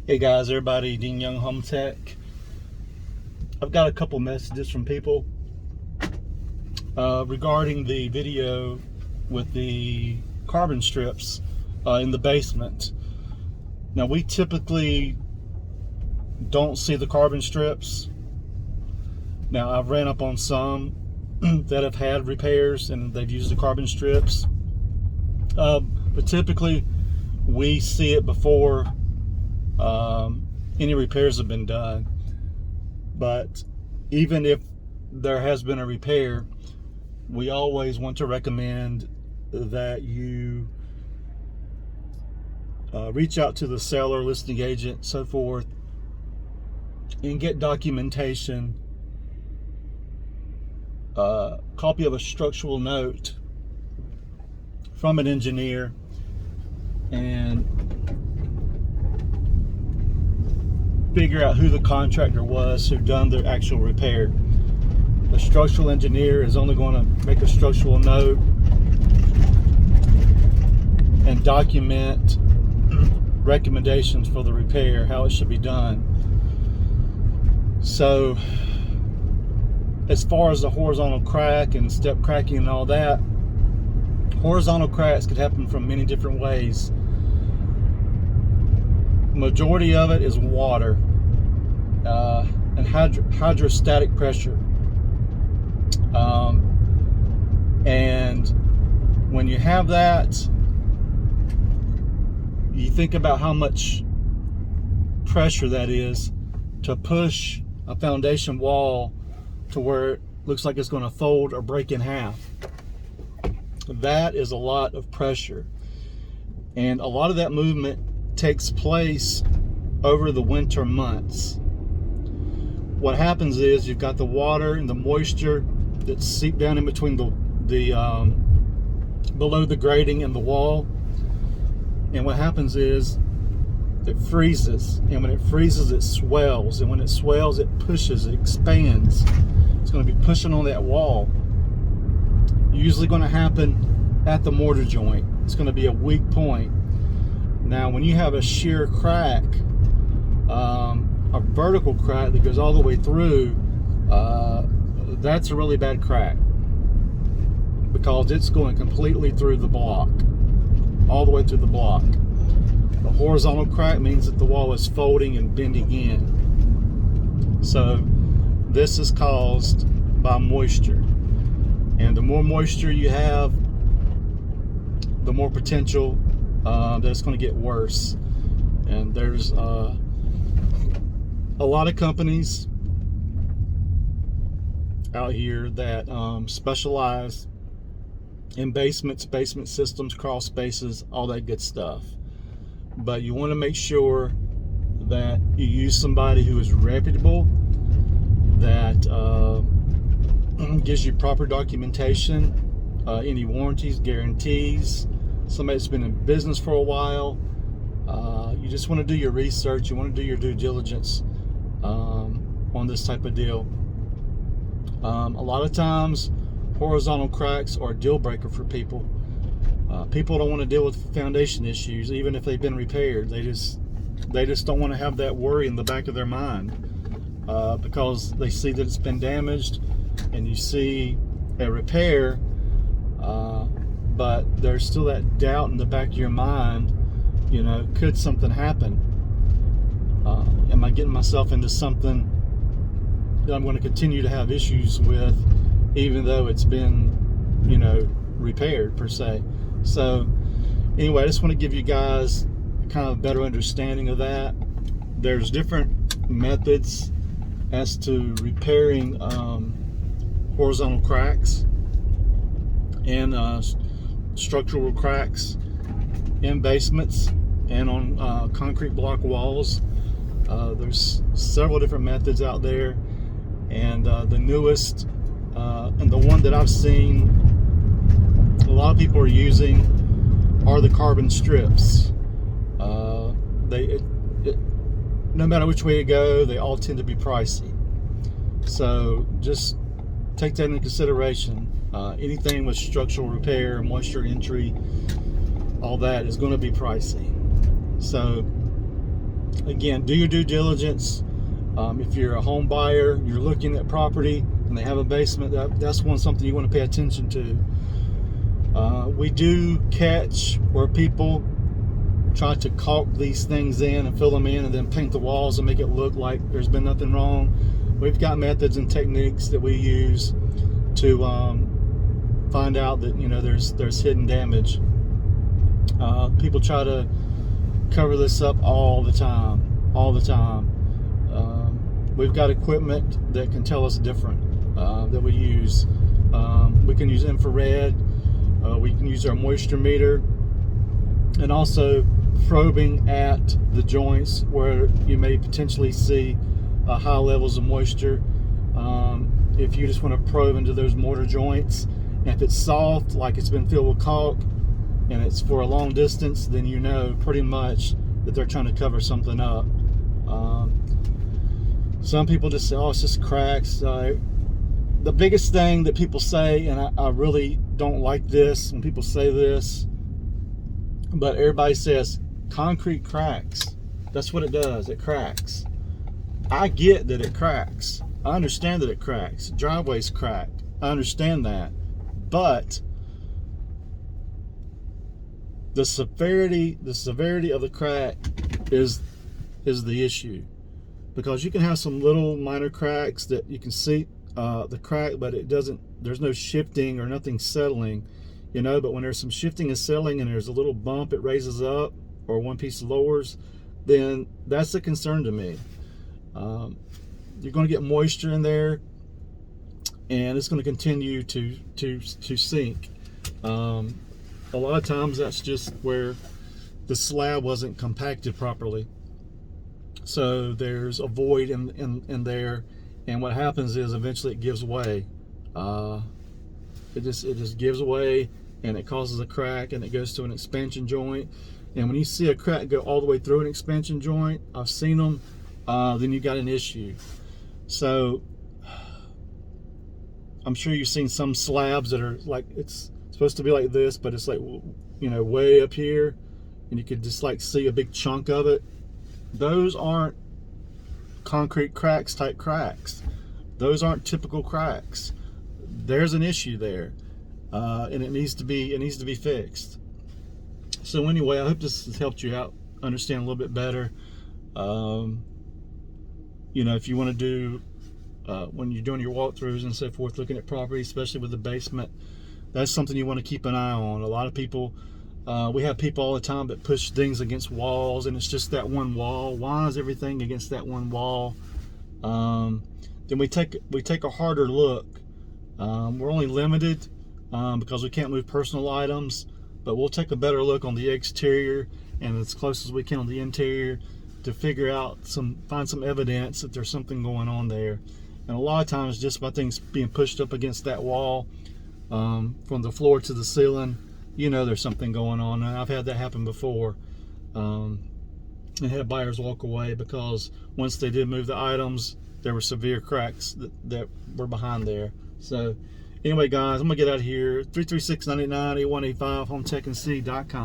Hey guys, everybody, Dean Young Home Tech. I've got a couple messages from people regarding the video with the carbon strips in the basement. Now, we typically don't see the carbon strips. Now, I've ran up on some that have had repairs and they've used the carbon strips. But typically, we see it before any repairs have been done. But even if there has been a repair, we always want to recommend that you reach out to the seller, listing agent, so forth, and get documentation, copy of a structural note from an engineer, and figure out who the contractor was who done the actual repair. The structural engineer is only going to make a structural note and document recommendations for the repair, how it should be done. So as far as the horizontal crack and step cracking and all that, horizontal cracks could happen from many different ways. Majority of it is water and hydrostatic pressure. And when you have that, you think about how much pressure that is to push a foundation wall to where it looks like it's going to fold or break in half. That is a lot of pressure, and a lot of that movement takes place over the winter months. What happens is you've got the water and the moisture that's seeped down in between the below the grading and the wall, and what happens is it freezes, and when it freezes it swells, and when it swells it pushes, it expands. It's going to be pushing on that wall. Usually going to happen at the mortar joint. It's going to be a weak point. Now, when you have a shear crack, a vertical crack that goes all the way through, that's a really bad crack, because it's going completely through the block, all the way through the block. The horizontal crack means that the wall is folding and bending in. So this is caused by moisture, and the more moisture you have, the more potential that it's going to get worse. And there's a lot of companies out here that specialize in basements, basement systems, crawl spaces, all that good stuff. But you want to make sure that you use somebody who is reputable, that gives you proper documentation, any warranties, guarantees, somebody that's been in business for a while. You just want to do your research, you want to do your due diligence on this type of deal. A lot of times horizontal cracks are a deal breaker for people. People don't want to deal with foundation issues even if they've been repaired. They just don't want to have that worry in the back of their mind, because they see that it's been damaged, and you see a repair, but there's still that doubt in the back of your mind, you know, could something happen? Am I getting myself into something that I'm going to continue to have issues with, even though it's been, you know, repaired per se? So anyway, I just want to give you guys kind of a better understanding of that. There's different methods as to repairing horizontal cracks and structural cracks in basements and on concrete block walls. There's several different methods out there, and the newest and the one that I've seen a lot of people are using are the carbon strips. No matter which way you go, they all tend to be pricey. So just take that into consideration. Anything with structural repair, moisture entry, all that is going to be pricey. So Again, do your due diligence. If you're a home buyer, you're looking at property and they have a basement, that's something you want to pay attention to. We do catch where people try to caulk these things in and fill them in and then paint the walls and make it look like there's been nothing wrong. We've got methods and techniques that we use to find out that, you know, there's hidden damage. People try to cover this up all the time. We've got equipment that can tell us different, that we use. We can use infrared, we can use our moisture meter, and also probing at the joints where you may potentially see high levels of moisture. If you just want to probe into those mortar joints, and if it's soft, like it's been filled with caulk, and it's for a long distance, then you know pretty much that they're trying to cover something up. Some people just say, oh, it's just cracks. The biggest thing that people say, and I really don't like this when people say this, but everybody says concrete cracks. That's what it does, it cracks. I get that it cracks. I understand that it cracks. Driveways crack. I understand that. But the severity of the crack is the issue, because you can have some little minor cracks that you can see the crack, but there's no shifting or nothing settling, you know. But when there's some shifting and settling and there's a little bump, it raises up, or one piece lowers, then that's a concern to me. You're going to get moisture in there, and it's going to continue to sink. A lot of times that's just where the slab wasn't compacted properly, so there's a void in there, and what happens is eventually it gives way. It just gives way, and it causes a crack, and it goes to an expansion joint. And when you see a crack go all the way through an expansion joint, I've seen them, then you got an issue. So I'm sure you've seen some slabs that are like, it's supposed to be like this, but it's like, you know, way up here, and you could just like see a big chunk of it. Those aren't concrete cracks type cracks. Those aren't typical cracks. There's an issue there, and it needs to be fixed. So anyway, I hope this has helped you out understand a little bit better. You know, if you want to do when you're doing your walkthroughs and so forth, looking at property, especially with the basement, that's something you want to keep an eye on. A lot of people, we have people all the time that push things against walls, and it's just that one wall. Why is everything against that one wall? Then we take a harder look. We're only limited because we can't move personal items, but we'll take a better look on the exterior and as close as we can on the interior to figure out find some evidence that there's something going on there. And a lot of times, just by things being pushed up against that wall, from the floor to the ceiling, you know there's something going on. And I've had that happen before, and had buyers walk away because once they did move the items, there were severe cracks that were behind there. So anyway, guys, I'm gonna get out of here. 336-989-8185, hometechnc.com.